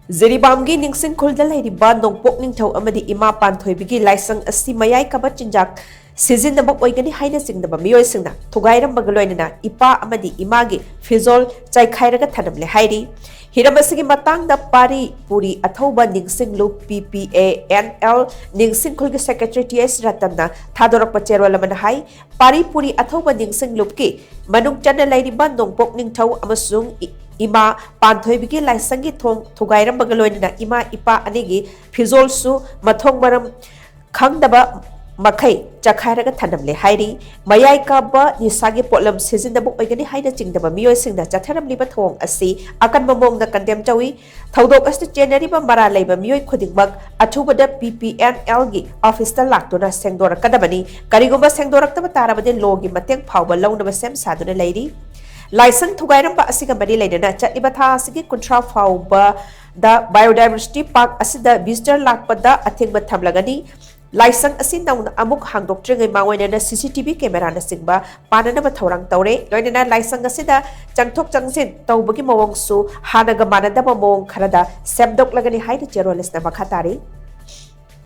JIRIBAMꯒꯤ ningsing khulda LEIRIBA NONGPOK NINGTHOU AMADI IMA PANTHOIBIGI LAISHANG ASI mayai Kaba Chinjak Sijinaba Oigani Haina Chingnaba Meeoi Shingna THUGAIRAMBAGA LOINANA IPA AMADI IMAGI PHIJOL CHAIKHAIRAGA THANAMLE HAIRI हिरमसिगी मतंगदा पारी पूरी अथौबा निंगसिंग loop PPANL निंगसिंग खुलगी secretary TS रतनना थादोरक पचेरोल मन high पारी पूरी अथौबा निंगसिंग loop की मनुंग चन लैरिबा नोंगपोक निंगथौ अमसुंग इमा पांथोइबिगी लाइसंगी थोंग थुगाइरंबगा लोइनना इमा इपा अनेगी फिजोलसु मथोंग मरम खंगदबा मखै चखाइरगा थनमले हाइरि मयाई काबा निसागी पोलम सिजिनबा ओइगनि हाइना चिंगदबा मियोइ सिंगना चथरमलिबा थोंग असि अकन ममोंगना कंडेम चौई थौदोक अस्ति जेनरिबा मरा लैबा मियोइ खुदिंगमक अथुबदा PPNL गी ऑफिसता लाक्तोना सेंगदोरकदबनी करिगुबा सेंगदोरक्तबा ताराबदे लोगी मतेंग फावबा लौनबा सेम सादुना लैरि लाइसंग थुगाइरंबा असिगा मरी लैनना चटलिबा था असिगी कुंट्रा फावबा दा बायोडाइवर्सिटी पार्क असिदा विजिटर लाक्पदा अथेंगबा थमलगनी लाइसंग असी नौना अमुक हांगदोक्ट्रिङै मावैनना CCTV कैमरा नसिंगबा पाननबा थौरांग तौरे लोइनना लाइसंग असिदा चंगथोक चंगसिन तौबगी मवंगसु हानगा मानदबा मवंग खरदा सेमदोक्लगनी हाइना जेरोलिस्ना मखा तारि।